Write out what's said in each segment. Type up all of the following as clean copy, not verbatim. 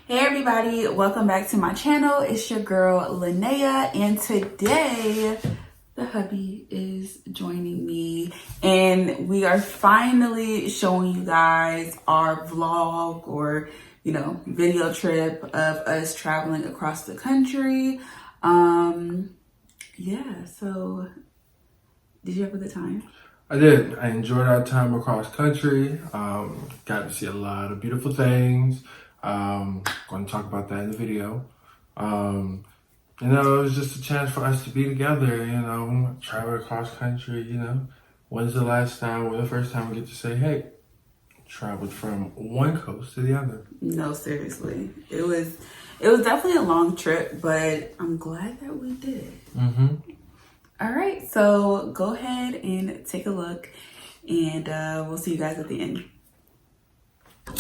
Hey everybody, welcome back to my channel. It's your girl Linnea, and today the hubby is joining me and we are finally showing you guys our vlog or video trip of us traveling across the country. Yeah, so did you have a good time? I did. I enjoyed our time across country. Got to see a lot of beautiful things. Going to talk about that in the video. It was just a chance for us to be together, travel across country, When's the last time or the first time we get to say, hey, traveled from one coast to the other? No, seriously. It was definitely a long trip, but I'm glad that we did it. Mm-hmm. All right, so go ahead and take a look, and we'll see you guys at the end.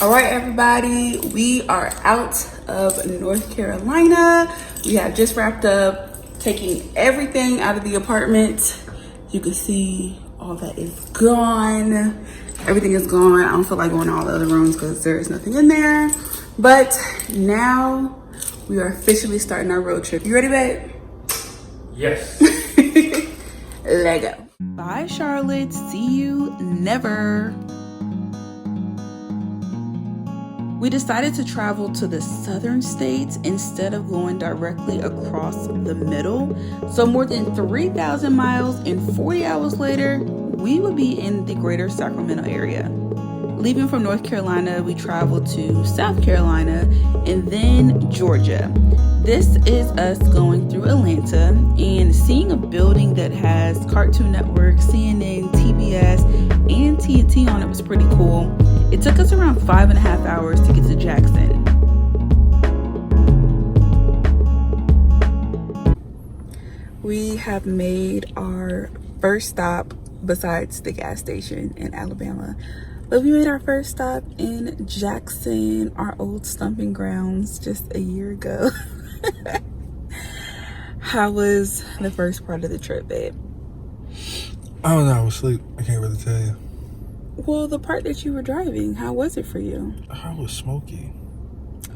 All right, everybody, we are out of North Carolina. We have just wrapped up taking everything out of the apartment. You can see all that is gone. Everything is gone. I don't feel like going to all the other rooms because there is nothing in there. But now we are officially starting our road trip. You ready, babe? Yes. Let go. Bye, Charlotte. See you never. We decided to travel to the southern states instead of going directly across the middle. So more than 3,000 miles and 40 hours later, we would be in the greater Sacramento area. Leaving from North Carolina, we traveled to South Carolina and then Georgia. This is us going through Atlanta and seeing a building that has Cartoon Network, CNN, TBS, and TNT on it was pretty cool. It took us around 5.5 hours to get to Jackson. We have made our first stop besides the gas station in Alabama. But we made our first stop in Jackson, our old stomping grounds, just a year ago. How was the first part of the trip, babe? I don't know. I was asleep. I can't really tell you. Well, the part that you were driving, how was it for you? I was smoky.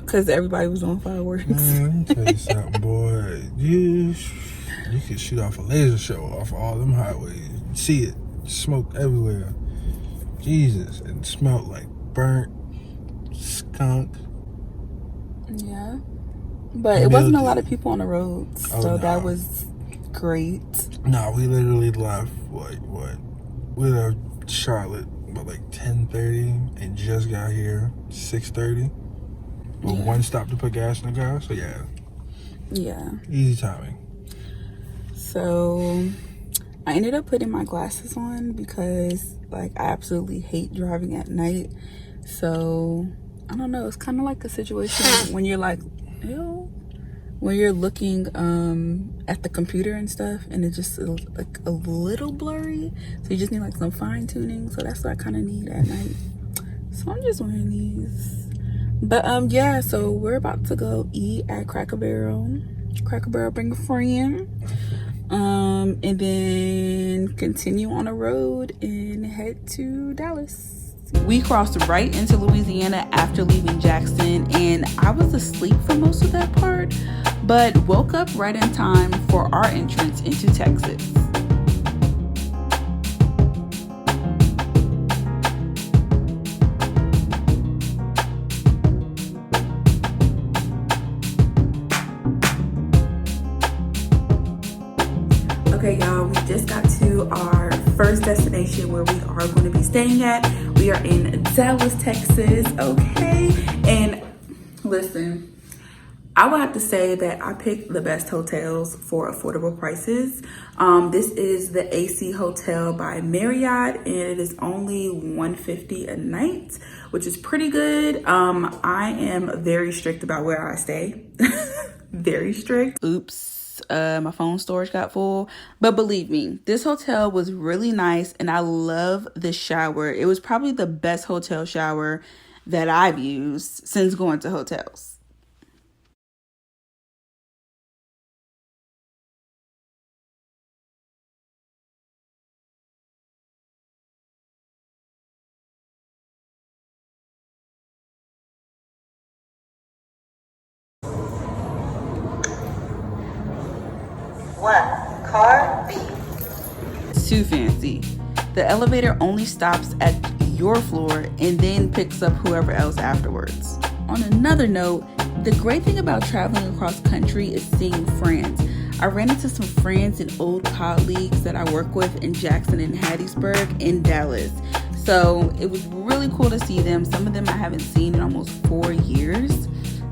Because everybody was on fireworks. Man, let me tell you something, boy. You could shoot off a laser show off all them highways. You see it, smoke everywhere. Jesus, it smelled like burnt skunk. Yeah. But it wasn't a lot of people on the roads, so that was great. No, we literally left, we left Charlotte about like 10:30 and just got here 6:30. But one stop to put gas in the car, so yeah. Yeah. Easy timing. So I ended up putting my glasses on because I absolutely hate driving at night. So I don't know, it's kind of like a situation when you're like, ew, when you're looking at the computer and stuff and it just like a little blurry, so you just need like some fine tuning. So that's what I kind of need at night, so I'm just wearing these. But yeah, so we're about to go eat at Cracker Barrel. Bring a friend. And then continue on the road and head to Dallas. We crossed right into Louisiana after leaving Jackson, and I was asleep for most of that part, but woke up right in time for our entrance into Texas. Okay, y'all, we just got to our first destination where we are going to be staying at. We are in Dallas, Texas, okay? And listen, I would have to say that I picked the best hotels for affordable prices. This is the AC Hotel by Marriott, and it is only $150 a night, which is pretty good. I am very strict about where I stay. Very strict. Oops. My phone storage got full, but believe me, this hotel was really nice and I love the shower. It was probably the best hotel shower that I've used since going to hotels. 1. Car B. Too fancy. The elevator only stops at your floor and then picks up whoever else afterwards. On another note, the great thing about traveling across country is seeing friends. I ran into some friends and old colleagues that I work with in Jackson and Hattiesburg and Dallas. So it was really cool to see them. Some of them I haven't seen in almost 4 years.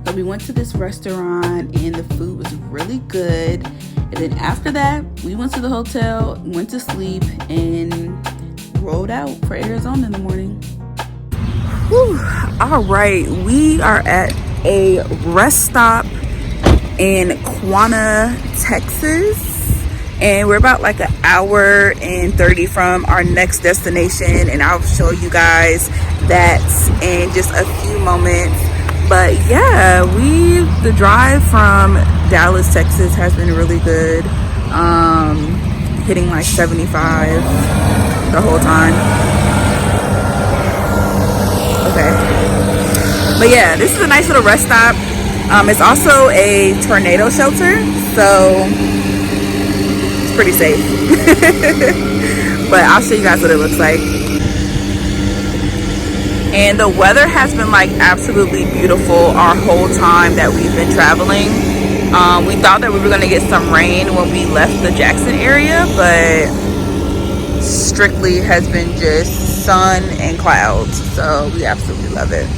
So we went to this restaurant and the food was really good. And then after that, we went to the hotel, went to sleep, and rolled out for Arizona in the morning. Whew. All right, we are at a rest stop in QUANAH, Texas. And we're about like an hour and 30 from our next destination. And I'll show you guys that in just a few moments. But yeah, the drive from Dallas, Texas has been really good. Hitting like 75 the whole time. Okay. But yeah, this is a nice little rest stop. It's also a tornado shelter, so it's pretty safe. But I'll show you guys what it looks like. And the weather has been like absolutely beautiful our whole time that we've been traveling. We thought that we were gonna get some rain when we left the Jackson area, but strictly has been just sun and clouds. So we absolutely love it.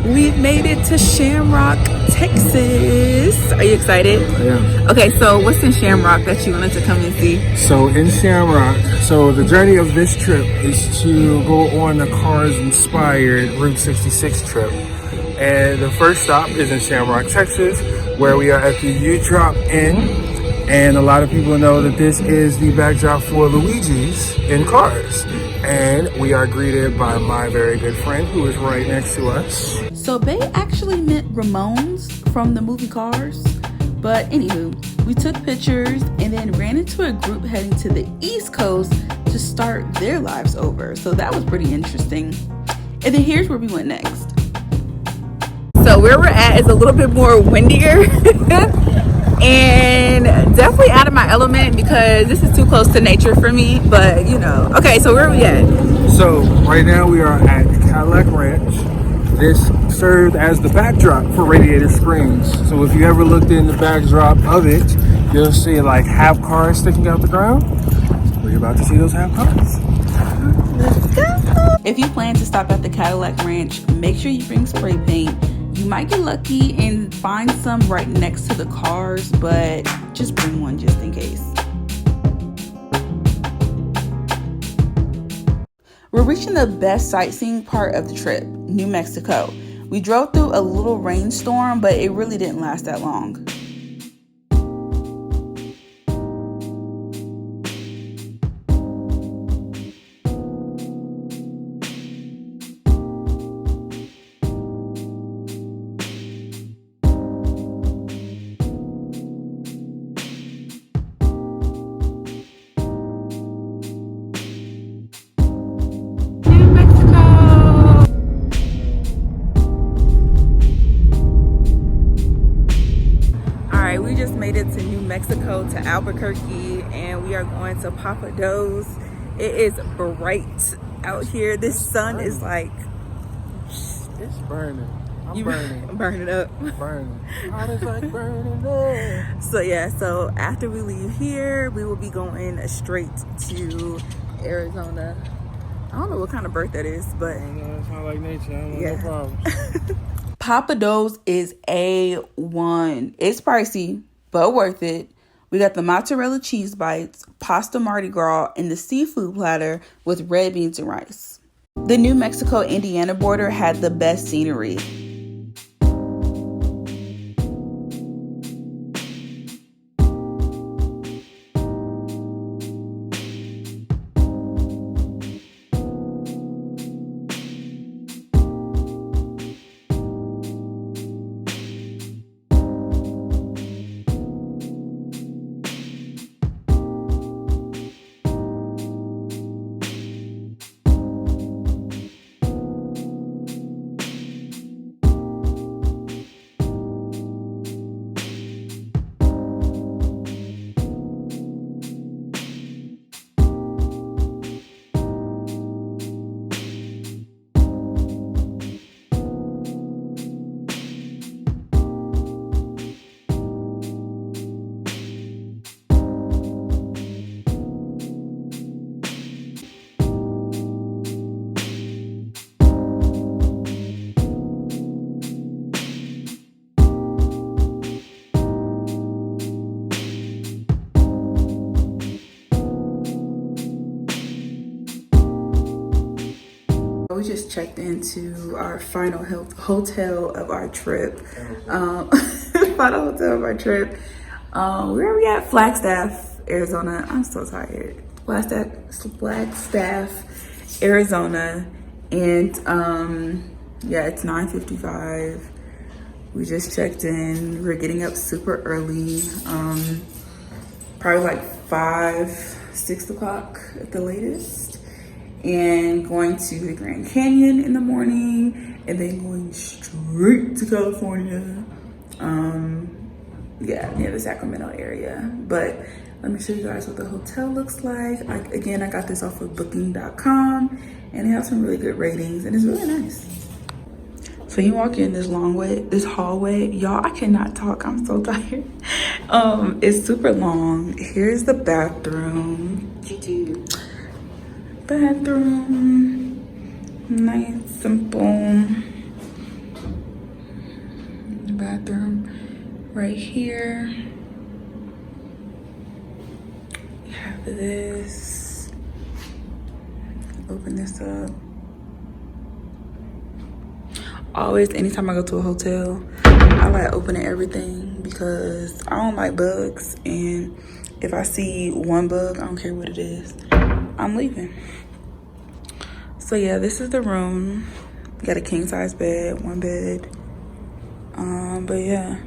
We've made it to Shamrock, Texas. Are you excited? I am. Okay, so what's in Shamrock that you wanted to come and see? So in Shamrock, the journey of this trip is to go on the Cars-inspired Route 66 trip. And the first stop is in Shamrock, Texas, where we are at the U-Drop Inn. And a lot of people know that this is the backdrop for Luigi's in Cars. And we are greeted by my very good friend who is right next to us. So they actually meant Ramones from the movie Cars. But anywho, we took pictures and then ran into a group heading to the East Coast to start their lives over. So that was pretty interesting. And then here's where we went next. So where we're at is a little bit more windier and definitely out of my element because this is too close to nature for me, but you know. Okay, so where are we at? So right now we are at Cadillac Ranch. This served as the backdrop for Radiator Springs. So if you ever looked in the backdrop of it, you'll see like half cars sticking out the ground. We're about to see those half cars. Let's go. If you plan to stop at the Cadillac Ranch, make sure you bring spray paint. You might get lucky and find some right next to the cars, but just bring one just in case. We're reaching the best sightseeing part of the trip, New Mexico. We drove through a little rainstorm, but it really didn't last that long. We just made it to New Mexico, to Albuquerque, and we are going to Papa Do's. It is bright out here. This sun is like... It's burning. I'm burning. Burn it up. Burning. Hot as like burning up. So yeah, so after we leave here, we will be going straight to Arizona. I don't know what kind of bird that is, but... I know, it's not like nature. I don't know, yeah. no problem. Papa Do's is A1. It's pricey, but worth it. We got the mozzarella cheese bites, pasta Mardi Gras, and the seafood platter with red beans and rice. The New Mexico-Indiana border had the best scenery. just checked into our final hotel of our trip. Final hotel of our trip. Where are we at? Flagstaff, Arizona. I'm so tired. Flagstaff, Arizona. And yeah, it's 9:55. We just checked in. We're getting up super early. Probably like 6 o'clock at the latest. And going to the Grand Canyon in the morning, and then going straight to California. Yeah, near the Sacramento area. But let me show you guys what the hotel looks like. Again, I got this off of booking.com, and they have some really good ratings, and it's really nice. So you walk in this hallway. Y'all, I cannot talk, I'm so tired. It's super long. Here's the bathroom. Bathroom, nice, simple. Bathroom right here. We have this. Open this up. Always, anytime I go to a hotel, I like opening everything because I don't like bugs. And if I see one bug, I don't care what it is, I'm leaving. So yeah, this is the room. Got a king size bed, one bed. But yeah,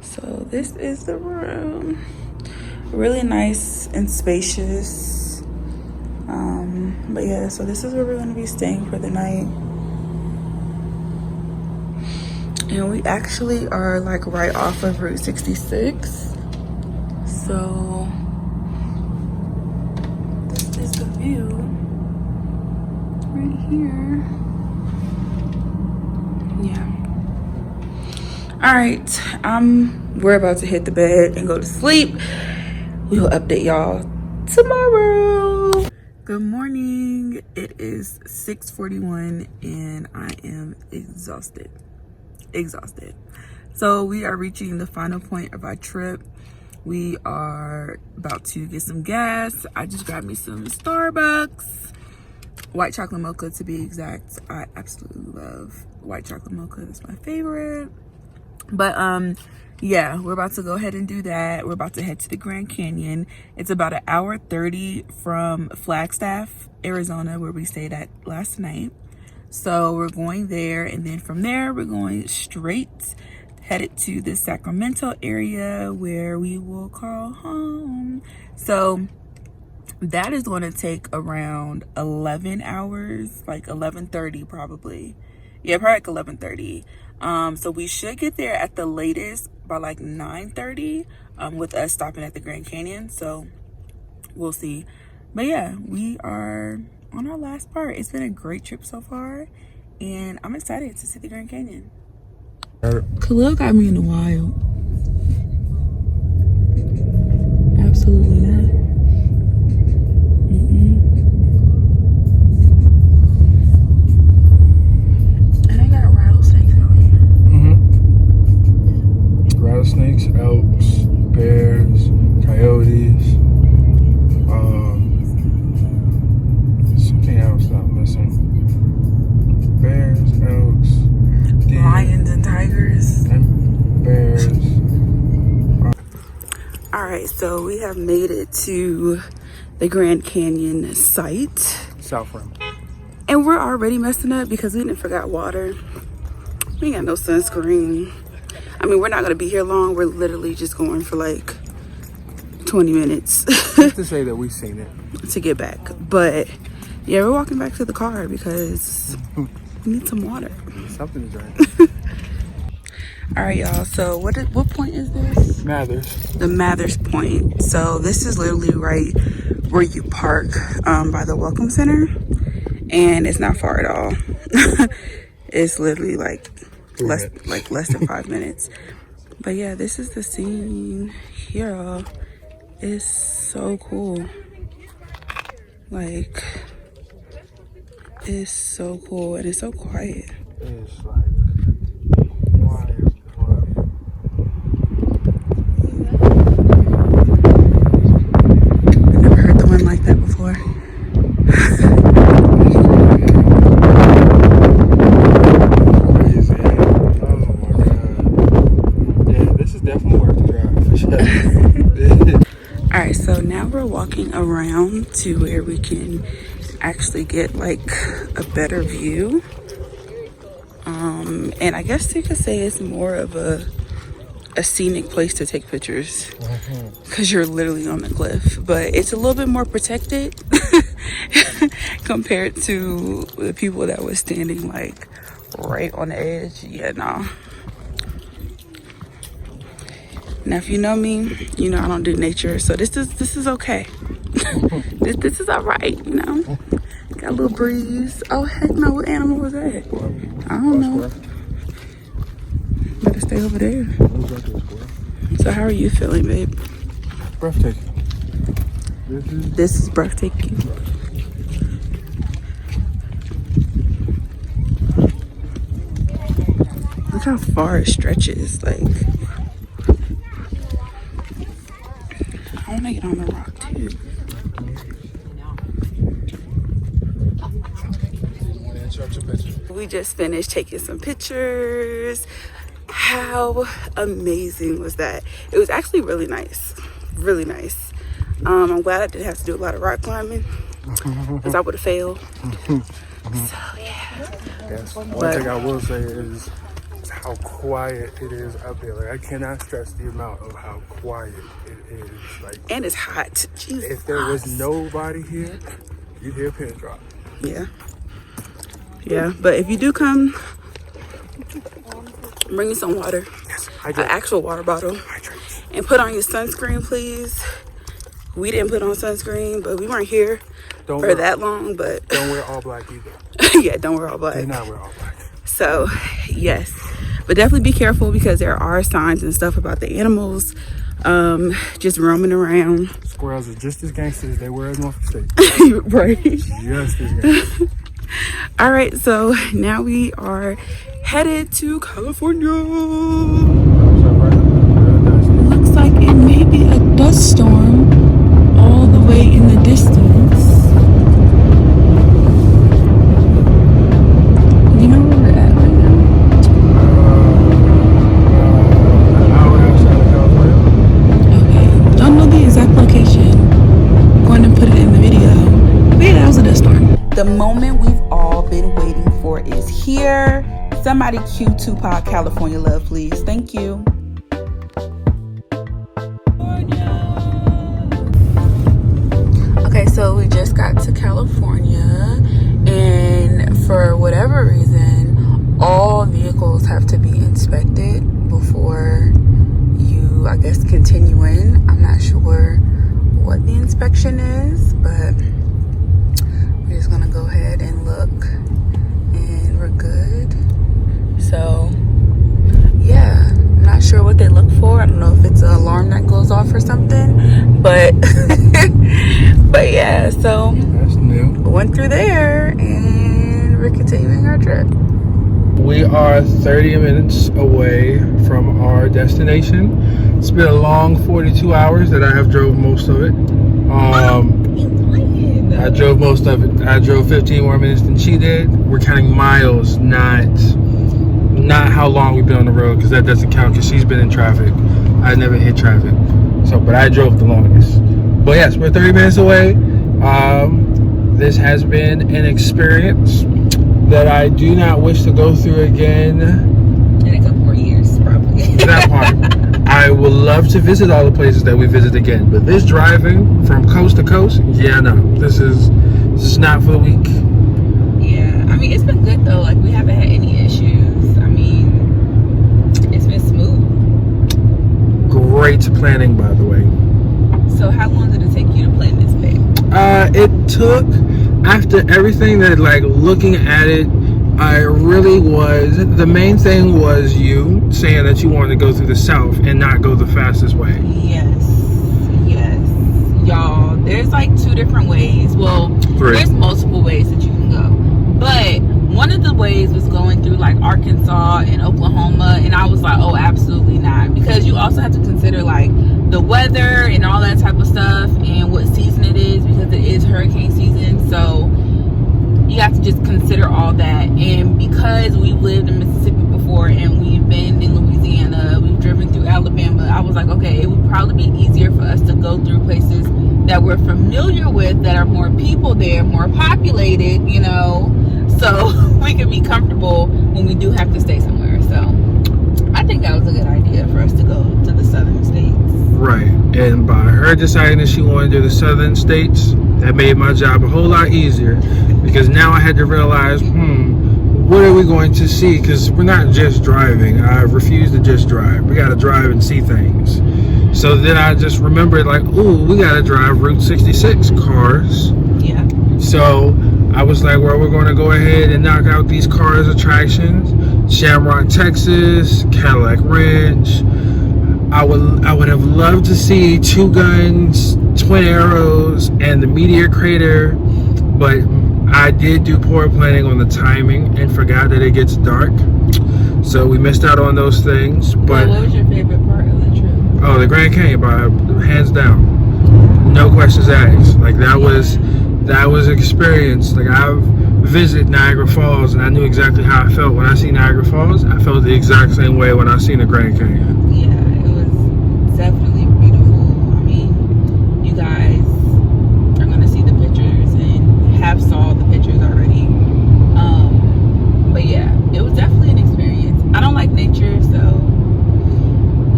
so this is the room. Really nice and spacious. But yeah, so this is where we're gonna be staying for the night. And we actually are like right off of Route 66. So this is the view right here. Yeah. All right, we're about to hit the bed and go to sleep. We will update y'all tomorrow. Good morning. It is 6:41 and I am exhausted. So we are reaching the final point of our trip. We are about to get some gas. I just grabbed me some Starbucks. White chocolate mocha to be exact. I absolutely love white chocolate mocha. That's my favorite. But yeah, we're about to go ahead and do that. We're about to head to the Grand Canyon. It's about an hour 30 from Flagstaff, Arizona, where we stayed at last night. So we're going there, and then from there we're going straight headed to the Sacramento area where we will call home. So that is going to take around 11 hours, like 11:30 probably. Yeah, probably like 11:30. So we should get there at the latest by like 9:30, with us stopping at the Grand Canyon. So we'll see. But yeah, we are on our last part. It's been a great trip so far, and I'm excited to see the Grand Canyon. Khalil got me in the wild. Absolutely not. And they got rattlesnakes out here. Rattlesnakes, elks, bears, coyotes. Something else that I'm missing. Bears, elks, deer, Lions and tigers. and bears. All right, so we have made it to the Grand Canyon site. South Rim. And we're already messing up because we didn't forgot water. We ain't got no sunscreen. I mean, we're not gonna be here long. We're literally just going for like 20 minutes Just to say that we've seen it. to get back. But yeah, we're walking back to the car because we need some water. Something to drink. All right, y'all. So what point is this? Mathers. The Mathers Point. So this is literally right where you park by the Welcome Center, and it's not far at all. It's literally like less than 5 minutes. But yeah, this is the scene here, y'all. It's so cool. Like, it's so cool, and it's so quiet. It's like wild. I've never heard the wind like that before. now we're walking around to where we can actually get like a better view. And I guess you could say it's more of a scenic place to take pictures because you're literally on the cliff, but it's a little bit more protected compared to the people that was standing like right on the edge. Yeah, no. Now, if you know me, you know I don't do nature, so this is okay. this is all right, you know. Got a little breeze. Oh heck no! What animal was that? I don't know. Better stay over there. So how are you feeling, babe? Breathtaking. This is breathtaking. Look how far it stretches. Like, I want to get on the rock too. We just finished taking some pictures. How amazing was that? It was actually really nice. Really nice. I'm glad I didn't have to do a lot of rock climbing because I would have failed. So yeah. Yes. One thing I will say is how quiet it is up there. Like, I cannot stress the amount of how quiet it is. Like, and it's hot. Jesus. If there was nobody here, you'd hear a pin drop. Yeah. Yeah, but if you do come, bring me some water. Yes, an actual water bottle. And put on your sunscreen, please. We didn't put on sunscreen, but we weren't here for that long. But don't wear all black either. Yeah, don't wear all black. Do not wear all black. So, yes. But definitely be careful because there are signs and stuff about the animals just roaming around. Squirrels are just as gangster as they were in Norfolk State. Right. Just as gangster. All right, so now we are headed to California. Looks like it may be a dust storm all the way in the distance. You know where we're at right now? Okay, don't know the exact location. I'm going to put it in the video. But yeah, that was a dust storm. The moment we've all been waiting for is here. Somebody cue Tupac California Love, please. Thank you. Okay, so we just got to California, and for whatever reason, all vehicles have to be inspected before you, I guess, continue in. I'm not sure what the inspection is, but we're just gonna go ahead and look, and we're good. So yeah, I'm not sure what they look for. I don't know if it's an alarm that goes off or something, but but yeah, so that's new. We went through there and we're continuing our trip. We are 30 minutes away from our destination. It's been a long 42 hours that I have drove most of it. I drove most of it. I drove 15 more minutes than she did. We're counting miles, not how long we've been on the road, because that doesn't count because she's been in traffic. I never hit traffic. So, but I drove the longest. But yes, we're 30 minutes away. This has been an experience that I do not wish to go through again. In a couple more years, probably. That part. I would love to visit all the places that we visit again, but this driving from coast to coast, yeah, no, this is not for the weak. Yeah, I mean, it's been good though. Like, we haven't had any issues. I mean, it's been smooth. Great planning, by the way. So how long did it take you to plan this bit? It took, after everything that, like, looking at it, the main thing was you saying that you wanted to go through the south and not go the fastest way. Yes. Y'all, there's like 2 different ways. Well, 3. There's multiple ways that you can go. But one of the ways was going through like Arkansas and Oklahoma, and I was like, oh, absolutely not. Because you also have to consider like the weather and all that type of stuff and what season it is, because it is hurricane season. So you have to just consider all that. And because we've lived in Mississippi before and we've been in Louisiana, we've driven through Alabama, I was like, okay, it would probably be easier for us to go through places that we're familiar with, that are more people there, more populated, you know, so we can be comfortable when we do have to stay somewhere. So I think that was a good idea for us to go to the southern states. Right. And by her deciding that she wanted to do the southern states, that made my job a whole lot easier, because now I had to realize, what are we going to see? Because we're not just driving. I refuse to just drive. We got to drive and see things. So then I just remembered, like, ooh, we got to drive Route 66 cars. Yeah. So I was like, well, we're going to go ahead and knock out these cars attractions. Shamrock, Texas, Cadillac Ranch. I would have loved to see Two Guns, Twin Arrows, and the Meteor Crater, but I did do poor planning on the timing and forgot that it gets dark, so we missed out on those things. But what was your favorite part of the trip? Oh, the Grand Canyon, by hands down, no questions asked. Like that was experience. Like I've visited Niagara Falls, and I knew exactly how I felt when I see Niagara Falls. I felt the exact same way when I seen the Grand Canyon. Yeah, it was definitely beautiful. I mean, you guys are gonna see the pictures and have saw the pictures already. But yeah, it was definitely an experience. I don't like nature, so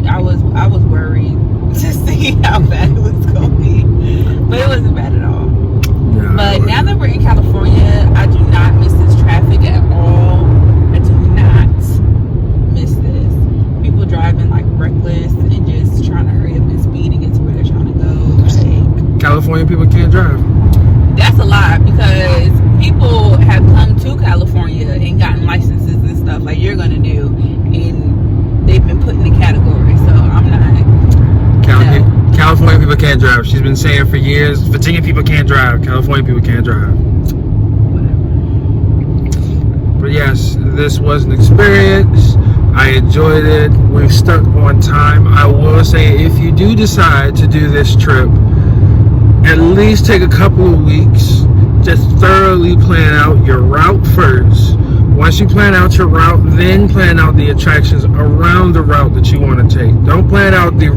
I was worried to see how bad it was going to be, but it wasn't bad at all. Yeah, but now that we're in California, I do not miss this traffic at all. I do not miss this. People driving like reckless and just trying to hurry up and speed and get to where they're trying to go. Like, California people can't drive. that's a lie, because people have come to California and gotten licenses and stuff like you're gonna do, and they've been put in the category. So I'm not. California people can't drive. She's been saying for years, Virginia people can't drive. California people can't drive. Whatever. But yes, this was an experience. I enjoyed it. We've stuck on time. I will say, if you do decide to do this trip, at least take a couple of weeks. Just thoroughly plan out your route first. Once you plan out your route, then plan out the attractions around the route that you want to take. Don't plan out the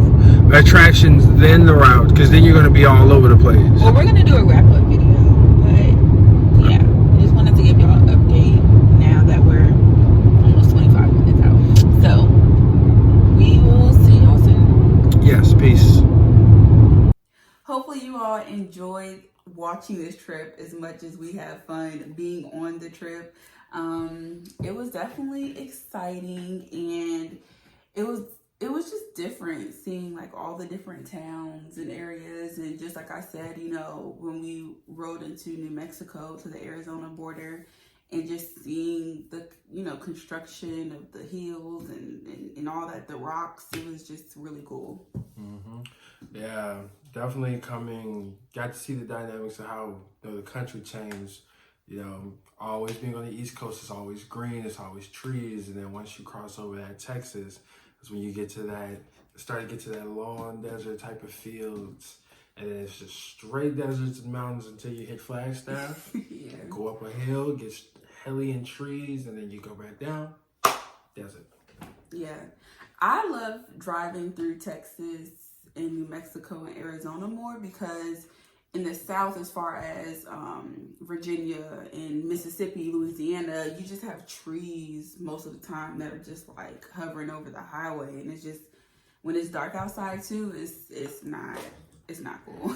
attractions, then the route, because then you're going to be all over the place. Well, we're going to do a wrap-up video, but yeah, just wanted to give y'all an update now that we're almost 25 minutes out. So, we will see y'all soon. Yes, peace. Hopefully you all enjoyed watching this trip as much as we have fun being on the trip. It was definitely exciting, and it was just different seeing like all the different towns and areas. And just like I said, you know, when we rode into New Mexico to the Arizona border and just seeing the, you know, construction of the hills and all that, the rocks, it was just really cool. Yeah, definitely got to see the dynamics of how, you know, the country changed. You know, always being on the East Coast, it's always green, it's always trees, and then once you cross over that Texas, is when you get to that long desert type of fields, and then it's just straight deserts and mountains until you hit Flagstaff. Yeah. Go up a hill, gets hilly and trees, and then you go back down, desert. Yeah, I love driving through Texas and New Mexico and Arizona more, because in the South, as far as Virginia and Mississippi, Louisiana, you just have trees most of the time that are just like hovering over the highway, and it's just, when it's dark outside too, it's not cool.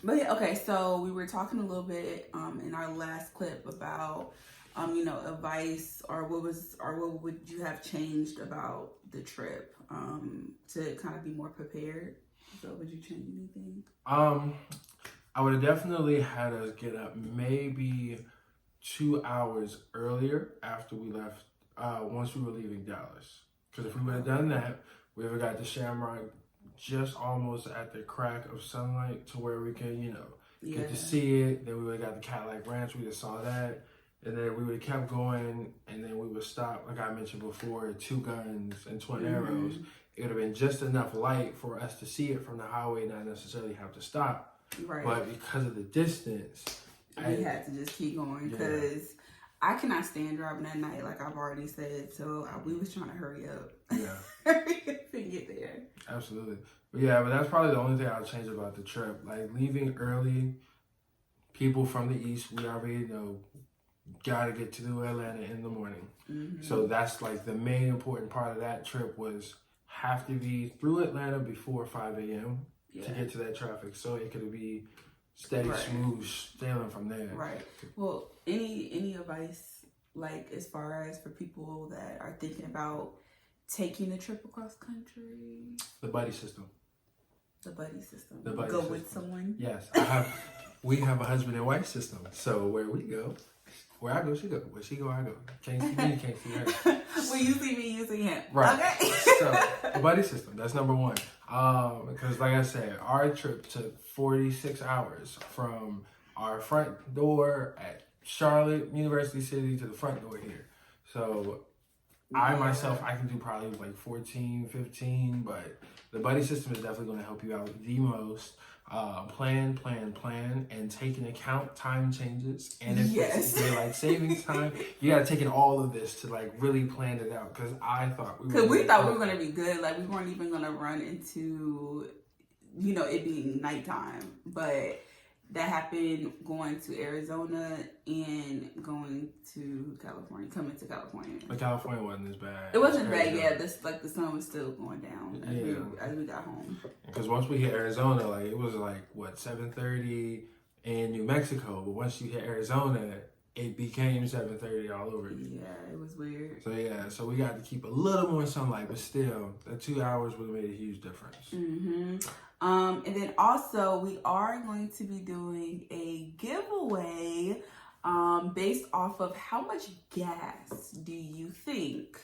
But yeah, okay, so we were talking a little bit in our last clip about you know, advice, or what would you have changed about the trip to kind of be more prepared. So would you change anything? I would have definitely had us get up maybe 2 hours earlier after we left, once we were leaving Dallas. Because if we would have done that, we would have got the Shamrock just almost at the crack of sunlight to where we can, you know, get to see it. Then we would have got the Cadillac Ranch, we just saw that. And then we would have kept going, and then we would stop, like I mentioned before, Two Guns and Twin Arrows. It would have been just enough light for us to see it from the highway, not necessarily have to stop. Right. But because of the distance, we had to just keep going, because I cannot stand driving at night, like I've already said. So we was trying to hurry up. Yeah. Hurry up and get there. Absolutely. But yeah, but that's probably the only thing I'll change about the trip. Like leaving early, people from the east, we already know, gotta get to Atlanta in the morning. Mm-hmm. So that's like the main important part of that trip was have to be through Atlanta before 5 a.m. to get to that traffic. So it could be steady, smooth sailing from there. Right. Well, any advice, like as far as for people that are thinking about taking a trip across country? The buddy system. The buddy system. The buddy go system. with someone. Yes, we have a husband and wife system. So where we go, where I go, she go. Where she go, I go. Can't see me, can't see her. Well, you see me, you see him. Right. Okay. So the buddy system. That's number one. Because like I said, our trip took 46 hours from our front door at Charlotte University City to the front door here. So I myself, I can do probably like 14, 15, but the buddy system is definitely going to help you out the most. Plan, and take into account time changes. And if it's daylight savings time, you got to take in all of this to like really plan it out. Because I thought we were going to be good. Like we weren't even going to run into, it being nighttime. But that happened going to Arizona and going to California, coming to California. But California wasn't as bad. It wasn't bad, yeah. The sun was still going down as we got home. Because once we hit Arizona, like it was like, 7:30 in New Mexico. But once you hit Arizona, it became 7:30 all over again. Yeah, it was weird. So we got to keep a little more sunlight, but still, the 2 hours would have made a huge difference. Mm-hmm. And then also we are going to be doing a giveaway based off of how much gas do you think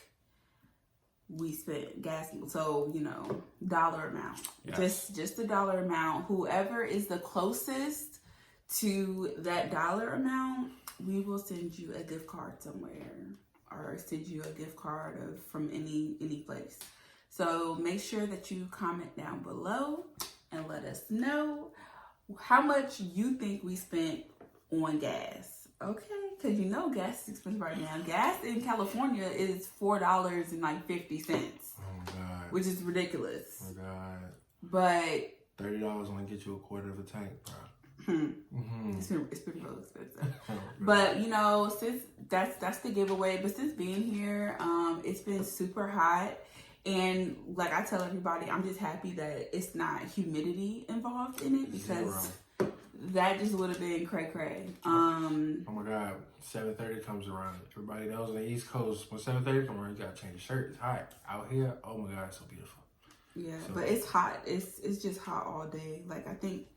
we spent gas. So, dollar amount. Yes. Just the dollar amount. Whoever is the closest to that dollar amount, we will send you a gift card somewhere or send you a gift card from any place. So make sure that you comment down below and let us know how much you think we spent on gas. Okay, because gas is expensive right now. Gas in California is $4.50. Oh my God. Which is ridiculous. Oh my God. But $30 only get you a quarter of a tank, bro. It's been real expensive. But since that's the giveaway. But since being here, it's been super hot. And like I tell everybody, I'm just happy that it's not humidity involved in it because that just would have been cray-cray. Oh my God, 7:30 comes around. Everybody knows on the East Coast, when 7:30 comes around, you gotta change your shirt. It's hot. Out here, oh my God, it's so beautiful. Yeah, but it's hot. It's just hot all day. Like I think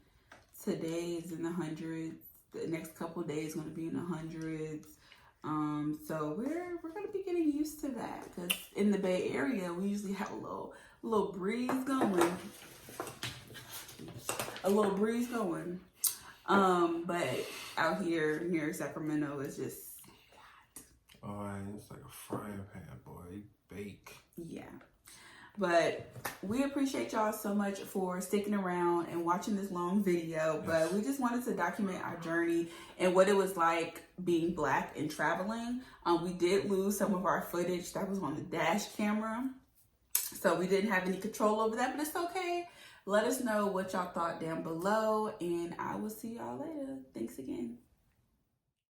today is in the hundreds. The next couple of days going to be in the hundreds. So we're gonna be getting used to that because in the Bay Area we usually have a little breeze going, but out here near Sacramento it's just hot. Oh, and it's like a frying pan, boy. You bake. Yeah. But we appreciate y'all so much for sticking around and watching this long video. Yes. But we just wanted to document our journey and what it was like being Black and traveling. We did lose some of our footage that was on the dash camera. So we didn't have any control over that, but it's okay. Let us know what y'all thought down below and I will see y'all later. Thanks again.